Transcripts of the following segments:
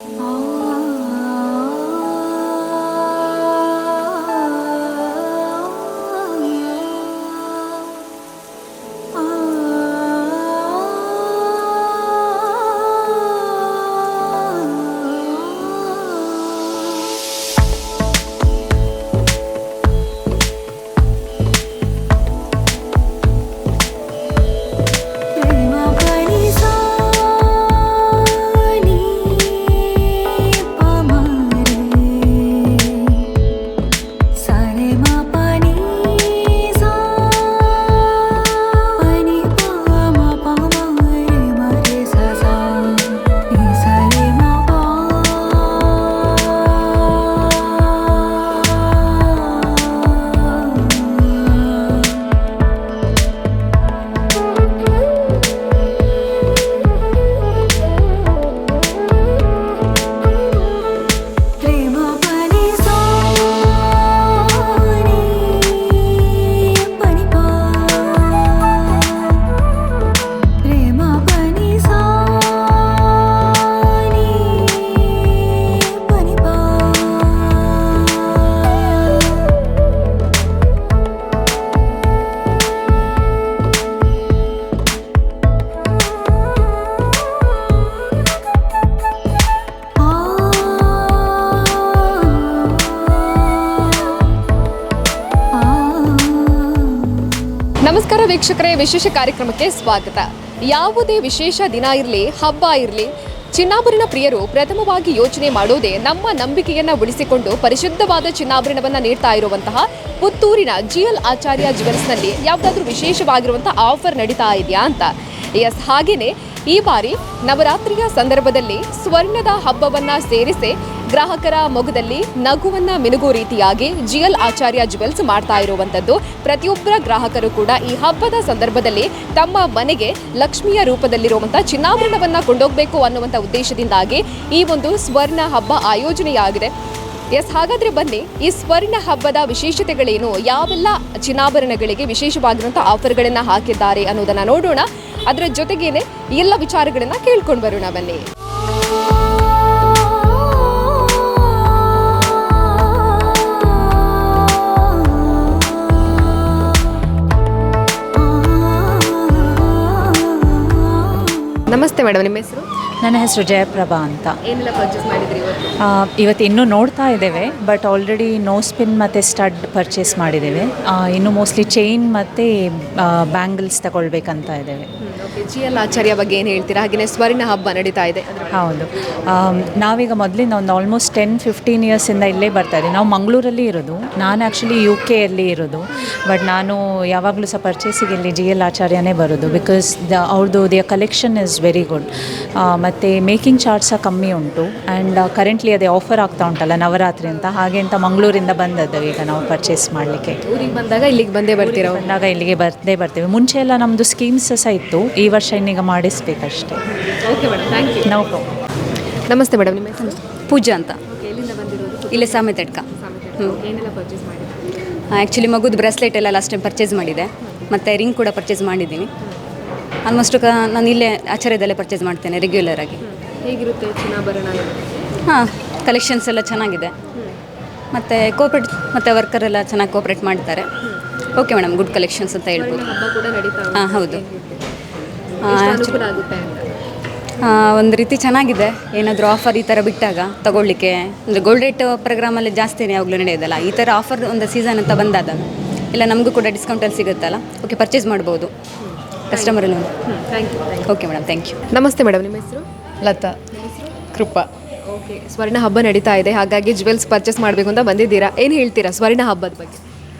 ನಮಸ್ಕಾರ ವೀಕ್ಷಕರೇ, ವಿಶೇಷ ಕಾರ್ಯಕ್ರಮಕ್ಕೆ ಸ್ವಾಗತ. ಯಾವುದೇ ವಿಶೇಷ ದಿನ ಇರಲಿ, ಹಬ್ಬ ಇರಲಿ, ಚಿನ್ನಾಭರಣ ಪ್ರಿಯರು ಪ್ರಥಮವಾಗಿ ಯೋಚನೆ ಮಾಡೋದೇ ನಮ್ಮ ನಂಬಿಕೆಯನ್ನು ಉಳಿಸಿಕೊಂಡು ಪರಿಶುದ್ಧವಾದ ಚಿನ್ನಾಭರಣವನ್ನು ನೀಡ್ತಾ ಇರುವಂತಹ ಪುತ್ತೂರಿನ ಜಿಎಲ್ ಆಚಾರ್ಯ ಜ್ಯುವೆಲ್ಸ್ನಲ್ಲಿ ಯಾವುದಾದ್ರೂ ವಿಶೇಷವಾಗಿರುವಂಥ ಆಫರ್ ನಡೀತಾ ಇದೆಯಾ ಅಂತ. ಎಸ್, ಹಾಗೆಯೇ ಈ ಬಾರಿ ನವರಾತ್ರಿಯ ಸಂದರ್ಭದಲ್ಲಿ ಸ್ವರ್ಣದ ಹಬ್ಬವನ್ನು ಸೇರಿಸಿ ಗ್ರಾಹಕರ ಮೊಗದಲ್ಲಿ ನಗುವನ್ನು ಮಿನುಗೋ ರೀತಿಯಾಗಿ ಜಿಎಲ್ ಆಚಾರ್ಯ ಜ್ಯುವೆಲ್ಸ್ ಮಾಡ್ತಾ ಇರುವಂಥದ್ದು. ಪ್ರತಿಯೊಬ್ಬರ ಗ್ರಾಹಕರು ಕೂಡ ಈ ಹಬ್ಬದ ಸಂದರ್ಭದಲ್ಲಿ ತಮ್ಮ ಮನೆಗೆ ಲಕ್ಷ್ಮಿಯ ರೂಪದಲ್ಲಿರುವಂಥ ಚಿನ್ನಾಭರಣವನ್ನು ಕೊಂಡೋಗಬೇಕು ಅನ್ನುವಂಥ ಉದ್ದೇಶದಿಂದಾಗಿ ಈ ಒಂದು ಸ್ವರ್ಣ ಹಬ್ಬ ಆಯೋಜನೆಯಾಗಿದೆ. ಎಸ್, ಹಾಗಾದರೆ ಬನ್ನಿ, ಈ ಸ್ವರ್ಣ ಹಬ್ಬದ ವಿಶೇಷತೆಗಳೇನು, ಯಾವೆಲ್ಲ ಚಿನ್ನಾಭರಣಗಳಿಗೆ ವಿಶೇಷವಾಗಿರುವಂಥ ಆಫರ್ಗಳನ್ನು ಹಾಕಿದ್ದಾರೆ ಅನ್ನೋದನ್ನು ನೋಡೋಣ. ಅದರ ಜೊತೆಗೇನೆ ಎಲ್ಲ ವಿಚಾರಗಳನ್ನು ಕೇಳ್ಕೊಂಡು ಬರೋಣ ಬನ್ನಿ. ನಮಸ್ತೆ ಮೇಡಮ್, ನಿಮ್ಮ ಹೆಸರು? ನನ್ನ ಹೆಸರು ಜಯಪ್ರಭಾ ಅಂತ. ಏನೆಲ್ಲ ಪರ್ಚೇಸ್ ಮಾಡಿದ್ರಿ ಇವತ್ತು ಇನ್ನೂ ನೋಡ್ತಾ ಇದ್ದೇವೆ, ಬಟ್ ಆಲ್ರೆಡಿ ನೋ ಸ್ಪಿನ್ ಮತ್ತು ಸ್ಟಡ್ ಪರ್ಚೇಸ್ ಮಾಡಿದ್ದೇವೆ. ಇನ್ನು ಮೋಸ್ಟ್ಲಿ ಚೈನ್ ಮತ್ತು ಬ್ಯಾಂಗಲ್ಸ್ ತಗೊಳ್ಬೇಕಂತ ಇದ್ದೇವೆ. ಜಿಎಲ್ ಆಚಾರ್ಯ ಬಗ್ಗೆ ಏನು ಹೇಳ್ತೀರಾ? ಹಾಗೆಯೇ ಸ್ವರ್ಣ ಹಬ್ಬ ನಡೀತಾ ಇದೆ. ಹೌದು, ನಾವೀಗ ಮೊದಲಿಂದ ಒಂದು ಆಲ್ಮೋಸ್ಟ್ 10-15 ಇಯರ್ಸಿಂದ ಇಲ್ಲೇ ಬರ್ತಾ ಇದ್ದೀವಿ. ನಾವು ಮಂಗಳೂರಲ್ಲಿ ಇರೋದು, ನಾನು ಆ್ಯಕ್ಚುಲಿ UK ಇರೋದು, ಬಟ್ ನಾನು ಯಾವಾಗಲೂ ಸಹ ಪರ್ಚೇಸಿಗೆ ಇಲ್ಲಿ ಜಿಎಲ್ ಆಚಾರ್ಯನೇ ಬರೋದು. ಬಿಕಾಸ್ ಅವ್ರದ್ದು their collection is very good. ಮತ್ತು ಮೇಕಿಂಗ್ ಚಾರ್ಜ್ ಸಹ ಕಮ್ಮಿ ಉಂಟು. ಆ್ಯಂಡ್ ಕರೆಂಟ್ಲಿ ಅದೇ ಆಫರ್ ಆಗ್ತಾ ಉಂಟಲ್ಲ ನವರಾತ್ರಿ ಅಂತ, ಹಾಗೆ ಅಂತ ಮಂಗಳೂರಿಂದ ಬಂದದ್ದು ಈಗ ನಾವು ಪರ್ಚೇಸ್ ಮಾಡಲಿಕ್ಕೆ. ಊರಿಗೆ ಬಂದಾಗ ಇಲ್ಲಿಗೆ ಬಂದೇ ಬರ್ತೀರಾ? ಬಂದಾಗ ಇಲ್ಲಿಗೆ ಬರ್ತೀವಿ. ಮುಂಚೆ ಎಲ್ಲ ನಮ್ಮದು ಸ್ಕೀಮ್ಸ್ ಸಹ ಇತ್ತು, ಈ ವರ್ಷ ಇನ್ನೀಗ ಮಾಡಿಸ್ಬೇಕಷ್ಟೇ. Okay madam, thank you. No problem. ನಮಸ್ತೆ ಮೇಡಮ್, ನಿಮ್ಮ ಹೆಸರು? ಪೂಜಾ ಅಂತ. ಎಲ್ಲಿಂದ ಬಂದಿರೋದು? ಇಲ್ಲೇ ಸಾಮೆತಡ್ಕ. ಏನೆಲ್ಲ ಪರ್ಚೇಸ್ ಮಾಡಿದ್ರಿ? ಆ್ಯಕ್ಚುಲಿ ಮಗುದು ಬ್ರೆಸ್ಲೆಟ್ ಎಲ್ಲ ಲಾಸ್ಟ್ ಟೈಮ್ ಪರ್ಚೇಸ್ ಮಾಡಿದೆ, ಮತ್ತು ರಿಂಗ್ ಕೂಡ ಪರ್ಚೇಸ್ ಮಾಡಿದ್ದೀನಿ. ಆಲ್ಮೋಸ್ಟ್ ನಾನು ಇಲ್ಲೇ ಆಚಾರ್ಯದಲ್ಲೇ ಪರ್ಚೇಸ್ ಮಾಡ್ತೇನೆ ರೆಗ್ಯುಲರ್ ಆಗಿ. ಹೇಗಿರುತ್ತೆ ಚಿನ್ನಾಭರಣ? ಹಾಂ, ಕಲೆಕ್ಷನ್ಸ್ ಎಲ್ಲ ಚೆನ್ನಾಗಿದೆ, ಮತ್ತು ಕೋಪ್ರೇಟ್ ಮತ್ತು ವರ್ಕರ್ ಎಲ್ಲ ಚೆನ್ನಾಗಿ ಕೋಪ್ರೇಟ್ ಮಾಡ್ತಾರೆ. ಓಕೆ ಮೇಡಮ್, ಗುಡ್ ಕಲೆಕ್ಷನ್ಸ್ ಅಂತ ಹೇಳ್ಬೋದು. ಹಬ್ಬ ಕೂಡ ನಡೀತಾ ಇದೆ. ಹಾಂ, ಹೌದು. ಅನುಕೂಲ ಆಗುತ್ತೆ ಅಂತ ಒಂದು ರೀತಿ ಚೆನ್ನಾಗಿದೆ. ಏನಾದರೂ ಆಫರ್ ಈ ಥರ ಬಿಟ್ಟಾಗ ತಗೊಳ್ಳಿಕ್ಕೆ, ಅಂದರೆ ಗೋಲ್ಡ್ ರೇಟ್ ಪ್ರೋಗ್ರಾಮಲ್ಲಿ ಜಾಸ್ತಿನೇ ಯಾವಾಗಲೂ ನಡೆಯೋದಲ್ಲ, ಈ ಥರ ಆಫರ್ ಒಂದು ಸೀಸನ್ ಅಂತ ಬಂದಾಗ ಇಲ್ಲ ನಮಗೂ ಕೂಡ ಡಿಸ್ಕೌಂಟಲ್ಲಿ ಸಿಗುತ್ತಲ್ಲ, ಓಕೆ ಪರ್ಚೇಸ್ ಮಾಡ್ಬೋದು ಕಸ್ಟಮರಲ್ಲಿ. Thank you. Okay madam, thank you. ನಮಸ್ತೆ ಮೇಡಮ್, ನಿಮ್ಮ ಹೆಸರು? ಲತಾ. ಕೃಪಾ. ಓಕೆ, ಸ್ವರ್ಣ ಹಬ್ಬ ನಡೀತಾ ಇದೆ, ಹಾಗಾಗಿ ಜ್ಯುವೆಲ್ಸ್ ಪರ್ಚೇಸ್ ಮಾಡಬೇಕು ಅಂತ ಬಂದಿದ್ದೀರಾ. ಏನು ಹೇಳ್ತೀರಾ ಸ್ವರ್ಣ ಹಬ್ಬದ ಬಗ್ಗೆ?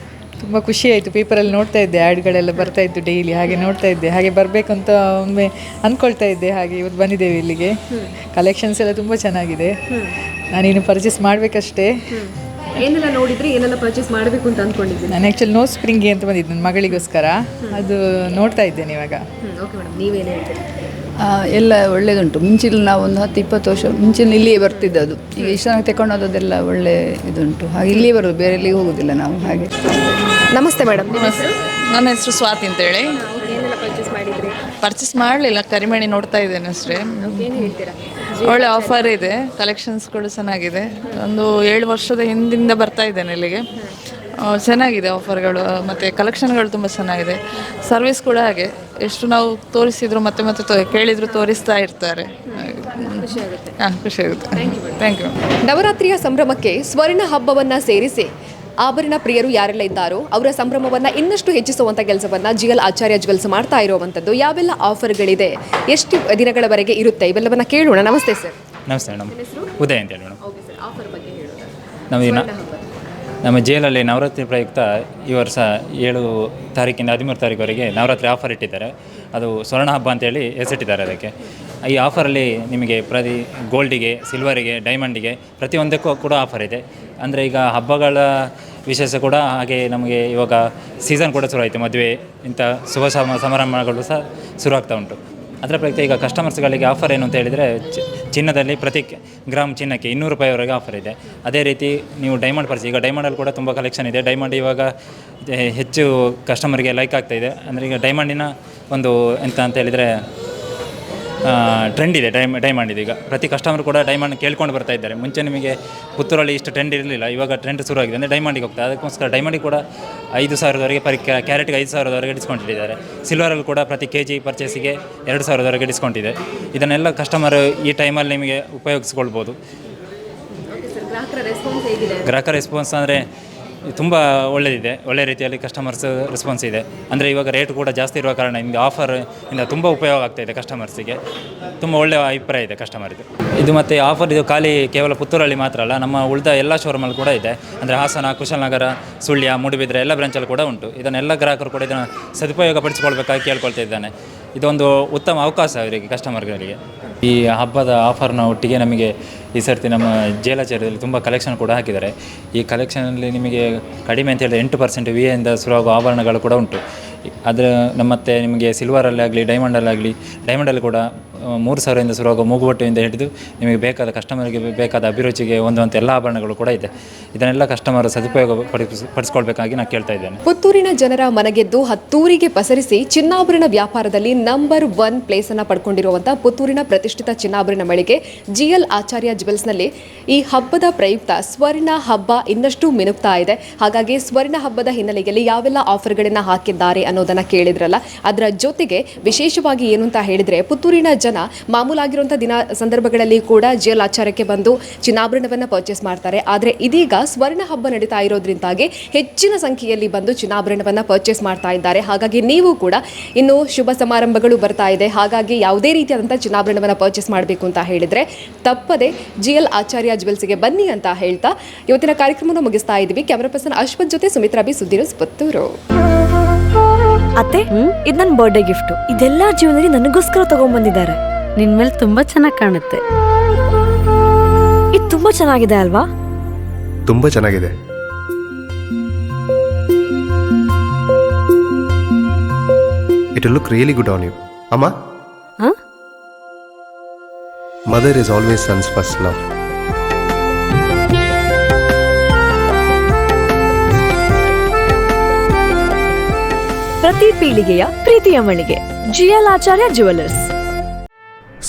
ತುಂಬ ಖುಷಿ ಆಯಿತು, ಪೇಪರಲ್ಲಿ ನೋಡ್ತಾ ಇದ್ದೆ, ಆ್ಯಡ್ಗಳೆಲ್ಲ ಬರ್ತಾ ಇತ್ತು ಡೈಲಿ, ಹಾಗೆ ನೋಡ್ತಾ ಇದ್ದೆ, ಹಾಗೆ ಬರಬೇಕು ಅಂತ ಒಮ್ಮೆ ಅಂದ್ಕೊಳ್ತಾ ಇದ್ದೆ. ಹಾಗೆ ಇವತ್ತು ಬಂದಿದ್ದೇವೆ ಇಲ್ಲಿಗೆ. ಕಲೆಕ್ಷನ್ಸ್ ಎಲ್ಲ ತುಂಬ ಚೆನ್ನಾಗಿದೆ. ನಾನಿನ್ನು ಪರ್ಚೇಸ್ ಮಾಡಬೇಕಷ್ಟೇ. ಏನೆಲ್ಲ ನೋಡಿದ್ರಿ, ಏನೆಲ್ಲ ಪರ್ಚೇಸ್ ಮಾಡಬೇಕು ಅಂತ ಅಂದ್ಕೊಂಡಿದ್ದೀನಿ? ನಾನು ಆ್ಯಕ್ಚುಲಿ ನೋ ಸ್ಪ್ರಿಂಗ್ಗೆ ಅಂತ ಬಂದಿದ್ದೆ ನನ್ನ ಮಗಳಿಗೋಸ್ಕರ, ಅದು ನೋಡ್ತಾ ಇದ್ದೇನೆ ಇವಾಗ. ಓಕೆ ಮೇಡಮ್, ನೀವೇನು ಹೇಳ್ತೀರಿ? ಎಲ್ಲ ಒಳ್ಳೆಯದುಂಟು. ಮುಂಚಿನ ನಾವು ಒಂದು 10-20 ವರ್ಷ ಮುಂಚಿನ ಇಲ್ಲಿಯೇ ಬರ್ತಿದ್ದದು. ಈಗ ಇಷ್ಟು ತಗೊಂಡೋದೆಲ್ಲ ಒಳ್ಳೆ ಇದುಂಟು, ಹಾಗೆ ಇಲ್ಲಿಯೇ ಬರೋದು, ಬೇರೆ ಎಲ್ಲಿಗೆ ಹೋಗೋದಿಲ್ಲ ನಾವು. ಹಾಗೆ. ನಮಸ್ತೆ ಮೇಡಮ್, ನನ್ನ ಹೆಸರು ಸ್ವಾತಿ ಅಂತೇಳಿ. ಏನೆಲ್ಲ ಪರ್ಚೇಸ್ ಮಾಡಿದ್ರಿ? ಪರ್ಚೇಸ್ ಮಾಡಲಿಲ್ಲ, ಕರಿಮಣಿ ನೋಡ್ತಾ ಇದ್ದೇನೆ ಅಷ್ಟೇ. ಏನು ಹೇಳ್ತೀರಾ? ಒಳ್ಳೆ ಆಫರ್ ಇದೆ, ಕಲೆಕ್ಷನ್ಸ್ ಕೂಡ ಚೆನ್ನಾಗಿದೆ. ಒಂದು 7 ವರ್ಷದ ಹಿಂದಿಂದ ಬರ್ತಾ ಇದ್ದೇನೆ ಇಲ್ಲಿಗೆ. ಚೆನ್ನಾಗಿದೆ ಆಫರ್ಗಳು ಮತ್ತು ಕಲೆಕ್ಷನ್ಗಳು ತುಂಬ ಚೆನ್ನಾಗಿದೆ. ಸರ್ವಿಸ್ ಕೂಡ ಹಾಗೆ, ಎಷ್ಟು ನಾವು ತೋರಿಸಿದ್ರು ಮತ್ತೆ ಮತ್ತೆ ಕೇಳಿದ್ರು ತೋರಿಸ್ತಾ ಇರ್ತಾರೆ. ಹಾಂ, ಖುಷಿ ಆಗುತ್ತೆ. Thank you. ನವರಾತ್ರಿಯ ಸಂಭ್ರಮಕ್ಕೆ ಸ್ವರ್ಣ ಹಬ್ಬವನ್ನ ಸೇರಿಸಿ ಆಭರಣ ಪ್ರಿಯರು ಯಾರೆಲ್ಲ ಇದ್ದಾರೋ ಅವರ ಸಂಭ್ರಮವನ್ನ ಇನ್ನಷ್ಟು ಹೆಚ್ಚಿಸುವಂತ ಕೆಲಸವನ್ನ ಜಿಎಲ್ ಆಚಾರ್ಯ ಜ್ಯುವೆಲ್ಸ್ ಮಾಡ್ತಾ ಇರುವಂತದ್ದು. ಯಾವೆಲ್ಲ ಆಫರ್ಗಳಿದೆ, ಎಷ್ಟು ದಿನಗಳವರೆಗೆ ಇರುತ್ತೆ, ಇವೆಲ್ಲವನ್ನ ಕೇಳೋಣ. ನಮಸ್ತೆ ಸರ್. ನಮಸ್ತೆ ಮೇಡಮ್, ಉದಯ್ ಅಂತ ಹೇಳಿ ಮೇಡಮ್. ನಮ್ಮ ಜೇಲಲ್ಲಿ ನವರಾತ್ರಿ ಪ್ರಯುಕ್ತ ಈ ವರ್ಷ 7 ತಾರೀಕಿಂದ 13 ತಾರೀಕುವರೆಗೆ ನವರಾತ್ರಿ ಆಫರ್ ಇಟ್ಟಿದ್ದಾರೆ. ಅದು ಸ್ವರ್ಣ ಹಬ್ಬ ಅಂತೇಳಿ ಹೆಸರಿಟ್ಟಿದ್ದಾರೆ ಅದಕ್ಕೆ. ಈ ಆಫರಲ್ಲಿ ನಿಮಗೆ ಗೋಲ್ಡಿಗೆ, ಸಿಲ್ವರಿಗೆ, ಡೈಮಂಡಿಗೆ ಪ್ರತಿಯೊಂದಕ್ಕೂ ಕೂಡ ಆಫರ್ ಇದೆ. ಅಂದರೆ ಈಗ ಹಬ್ಬಗಳ ವಿಶೇಷ ಕೂಡ ಹಾಗೆ ನಮಗೆ ಇವಾಗ ಸೀಸನ್ ಕೂಡ ಶುರು ಆಯಿತು, ಮದುವೆ ಇಂಥ ಶುಭ ಸಮಾರಂಭಗಳು ಸಹ ಶುರುವಾಗ್ತಾ ಉಂಟು. ಅದರ ಪ್ರಯುಕ್ತ ಈಗ ಕಸ್ಟಮರ್ಸ್ಗಳಿಗೆ ಆಫರ್ ಏನು ಅಂತ ಹೇಳಿದರೆ, ಚಿನ್ನದಲ್ಲಿ ಪ್ರತಿ ಗ್ರಾಮ್ ಚಿನ್ನಕ್ಕೆ 200 ರೂಪಾಯಿವರೆಗೆ ಆಫರ್ ಇದೆ. ಅದೇ ರೀತಿ ನೀವು ಡೈಮಂಡ್ ಈಗ ಡೈಮಂಡಲ್ಲಿ ಕೂಡ ತುಂಬ ಕಲೆಕ್ಷನ್ ಇದೆ. ಡೈಮಂಡ್ ಇವಾಗ ಹೆಚ್ಚು ಕಸ್ಟಮರ್ಗೆ ಲೈಕ್ ಆಗ್ತಾಯಿದೆ. ಅಂದರೆ ಈಗ ಡೈಮಂಡಿನ ಒಂದು ಎಂತ ಅಂತ ಹೇಳಿದರೆ ಟ್ರೆಂಡ್ ಇದೆ. ಡೈಮಂಡ್ ಇದೆ. ಈಗ ಪ್ರತಿ ಕಸ್ಟಮರ್ ಕೂಡ ಡೈಮಂಡ್ ಕೇಳ್ಕೊಂಡು ಬರ್ತಾ ಇದ್ದಾರೆ. ಮುಂಚೆ ನಿಮಗೆ ಪುತ್ತೂರಲ್ಲಿ ಇಷ್ಟು ಟ್ರೆಂಡ್ ಇರಲಿಲ್ಲ, ಇವಾಗ ಟ್ರೆಂಡ್ ಶುರುವಾಗಿದೆ. ಅಂದರೆ ಡೈಮಂಡಿಗೆ ಹೋಗ್ತಾರೆ. ಅದಕ್ಕೋಸ್ಕರ ಡೈಮಂಡಿಗೆ ಕೂಡ 5,000ವರೆಗೆ ಕ್ಯಾರೆಟ್ಗೆ 5,000ವರೆಗೆ ಡಿಸ್ಕೌಂಟ್ ಇಟ್ಟಿದ್ದಾರೆ. ಸಿಲ್ವರಲ್ಲಿ ಕೂಡ ಪ್ರತಿ kg ಪರ್ಚೇಸಿಗೆ 2,000ವರೆಗೆ ಡಿಸ್ಕೌಂಟ್ ಇದೆ. ಇದನ್ನೆಲ್ಲ ಕಸ್ಟಮರ್ ಈ ಟೈಮಲ್ಲಿ ನಿಮಗೆ ಉಪಯೋಗಿಸ್ಕೊಳ್ಬೋದು. ಗ್ರಾಹಕರ ರೆಸ್ಪಾನ್ಸ್ ಅಂದರೆ ತುಂಬ ಒಳ್ಳೆಯದಿದೆ, ಒಳ್ಳೆ ರೀತಿಯಲ್ಲಿ ಕಸ್ಟಮರ್ಸ್ ರೆಸ್ಪಾನ್ಸ್ ಇದೆ. ಅಂದರೆ ಇವಾಗ ರೇಟ್ ಕೂಡ ಜಾಸ್ತಿ ಇರುವ ಕಾರಣ ನಿಮಗೆ ಆಫರಿಂದ ತುಂಬ ಉಪಯೋಗ ಆಗ್ತಾಯಿದೆ. ಕಸ್ಟಮರ್ಸಿಗೆ ತುಂಬ ಒಳ್ಳೆಯ ಅಭಿಪ್ರಾಯ ಇದೆ ಕಸ್ಟಮರ್ದು. ಇದು ಮತ್ತು ಆಫರ್ ಇದು ಕೇವಲ ಪುತ್ತೂರಲ್ಲಿ ಮಾತ್ರ ಅಲ್ಲ, ನಮ್ಮ ಉಳಿದ ಎಲ್ಲ ಶೋರೂಮಲ್ಲಿ ಕೂಡ ಇದೆ. ಅಂದರೆ ಹಾಸನ, ಕುಶಾಲನಗರ, ಸುಳ್ಯ, ಮೂಡುಬಿದ್ರೆ ಎಲ್ಲ ಬ್ರಾಂಚಲ್ಲಿ ಕೂಡ ಉಂಟು. ಇದನ್ನೆಲ್ಲ ಗ್ರಾಹಕರು ಕೂಡ ಇದನ್ನು ಸದುಪಯೋಗ ಪಡಿಸಿಕೊಳ್ಬೇಕಾಗಿ ಕೇಳ್ಕೊಳ್ತಾ ಇದ್ದಾನೆ. ಇದೊಂದು ಉತ್ತಮ ಅವಕಾಶ ಅವರಿಗೆ, ಕಸ್ಟಮರ್ಗಳಿಗೆ. ಈ ಹಬ್ಬದ ಆಫರ್ನ ಒಟ್ಟಿಗೆ ನಮಗೆ ಈ ಸರ್ತಿ ನಮ್ಮ ಜೇಲಾಚಾರ್ಯದಲ್ಲಿ ತುಂಬ ಕಲೆಕ್ಷನ್ ಕೂಡ ಹಾಕಿದ್ದಾರೆ. ಈ ಕಲೆಕ್ಷನಲ್ಲಿ ನಿಮಗೆ ಕಡಿಮೆ ಅಂತ ಹೇಳಿದ್ರೆ 8% ವಿಎಯಿಂದ ಶುರುವಾಗುವ ಆಭರಣಗಳು ಕೂಡ ಉಂಟು. ಅದರ ಮತ್ತು ನಿಮಗೆ ಸಿಲ್ವರಲ್ಲಾಗಲಿ ಡೈಮಂಡಲ್ಲಿ ಕೂಡ 3,000ರಿಂದ ಶುರುವಾಗುವ ಮೂಗುಬಟ್ಟೆಯಿಂದ ಹಿಡಿದು ನಿಮಗೆ ಬೇಕಾದ ಕಸ್ಟಮರ್ಗೆ ಬೇಕಾದ ಅಭಿರುಚಿಗೆ ಹೊಂದುವಂಥ ಎಲ್ಲ ಆಭರಣಗಳು ಕೂಡ ಇದೆ. ಇದನ್ನೆಲ್ಲ ಕಸ್ಟಮರ್ ಸದುಪಯೋಗ ಪಡಿಸ್ಕೊಳ್ಬೇಕಾಗಿ ನಾನು ಕೇಳ್ತಾ ಇದ್ದೇನೆ. ಪುತ್ತೂರಿನ ಜನರ ಮನಗೆದ್ದು ಹತ್ತೂರಿಗೆ ಪಸರಿಸಿ ಚಿನ್ನಾಭರಣ ವ್ಯಾಪಾರದಲ್ಲಿ ನಂಬರ್ 1 ಪ್ಲೇಸನ್ನು ಪಡ್ಕೊಂಡಿರುವಂಥ ಪುತ್ತೂರಿನ ಪ್ರತಿಷ್ಠಿತ ಚಿನ್ನಾಭರಣ ಮಳಿಗೆ ಜಿಎಲ್ ಆಚಾರ್ಯ ಜ್ಯುವೆಲ್ಸ್ನಲ್ಲಿ ಈ ಹಬ್ಬದ ಪ್ರಯುಕ್ತ ಸ್ವರ್ಣ ಹಬ್ಬ ಇನ್ನಷ್ಟು ಮಿನುಗ್ತಾ ಇದೆ. ಹಾಗಾಗಿ ಸ್ವರ್ಣ ಹಬ್ಬದ ಹಿನ್ನೆಲೆಯಲ್ಲಿ ಯಾವೆಲ್ಲ ಆಫರ್ಗಳನ್ನು ಹಾಕಿದ್ದಾರೆ ಅನ್ನೋದನ್ನು ಕೇಳಿದ್ರಲ್ಲ, ಅದರ ಜೊತೆಗೆ ವಿಶೇಷವಾಗಿ ಏನು ಅಂತ ಹೇಳಿದರೆ, ಪುತ್ತೂರಿನ ಜನ ಮಾಮೂಲಾಗಿರುವಂಥ ಸಂದರ್ಭಗಳಲ್ಲಿ ಕೂಡ ಜಿಎಲ್ ಆಚಾರ್ಯಕ್ಕೆ ಬಂದು ಚಿನ್ನಾಭರಣವನ್ನು ಪರ್ಚೇಸ್ ಮಾಡ್ತಾರೆ. ಆದರೆ ಇದೀಗ ಸ್ವರ್ಣ ಹಬ್ಬ ನಡೀತಾ ಇರೋದ್ರಿಂದಾಗಿ ಹೆಚ್ಚಿನ ಸಂಖ್ಯೆಯಲ್ಲಿ ಬಂದು ಚಿನ್ನಾಭರಣವನ್ನು ಪರ್ಚೇಸ್ ಮಾಡ್ತಾ ಇದ್ದಾರೆ. ಹಾಗಾಗಿ ನೀವು ಕೂಡ ಇನ್ನು ಶುಭ ಸಮಾರಂಭಗಳು ಬರ್ತಾ ಇದೆ, ಹಾಗಾಗಿ ಯಾವುದೇ ರೀತಿಯಾದಂಥ ಚಿನ್ನಾಭರಣವನ್ನು ಪರ್ಚೇಸ್ ಮಾಡಬೇಕು ಅಂತ ಹೇಳಿದರೆ ತಪ್ಪದೆ ಜಿಎಲ್ ಆಚಾರ್ಯ ಜ್ಯುವೆಲ್ಸ್ಗೆ ಬನ್ನಿ ಅಂತ ಹೇಳ್ತಾ ಇವತ್ತಿನ ಕಾರ್ಯಕ್ರಮವನ್ನು ಮುಗಿಸ್ತಾ ಇದ್ದೀವಿ. ಕ್ಯಾಮರಾ ಪರ್ಸನ್ ಅಶ್ವಥ್ ಜೊತೆ ಸುಮಿತ್ರಾ ಬಿ, ಸುದ್ದಿ ನ್ಯೂಸ್, ಪುತ್ತೂರು. ಅತ್ತೆ, ಇದು ನನ್ನ ಬರ್ಡೇ ಗಿಫ್ಟ್. ಇದೆಲ್ಲ ಜೀವನದಲ್ಲಿ ನನಗೋಸ್ಕರ ತಗೊಂಡ್ಬಂದಿದ್ದಾರೆ. ನಿನ್ ಮೇಲೆ ತುಂಬಾ ಚೆನ್ನಾಗಿ ಕಾಣುತ್ತೆ. ಇದು ತುಂಬಾ ಚೆನ್ನಾಗಿದೆ ಅಲ್ವಾ? ತುಂಬಾ ಚೆನ್ನಾಗಿದೆ. It will look really good on you. Amma? Huh? Mother is always son's first love. ಪ್ರತಿ ಪೀಳಿಗೆಯ ಪ್ರೀತಿಯ ಮಳಿಗೆ ಜಿಎಲ್ ಆಚಾರ್ಯ ಜ್ಯುವೆಲರ್ಸ್.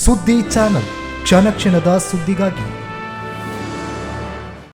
ಸುದ್ದಿ ಚಾನಲ್, ಕ್ಷಣ ಕ್ಷಣದ ಸುದ್ದಿಗಾಗಿ.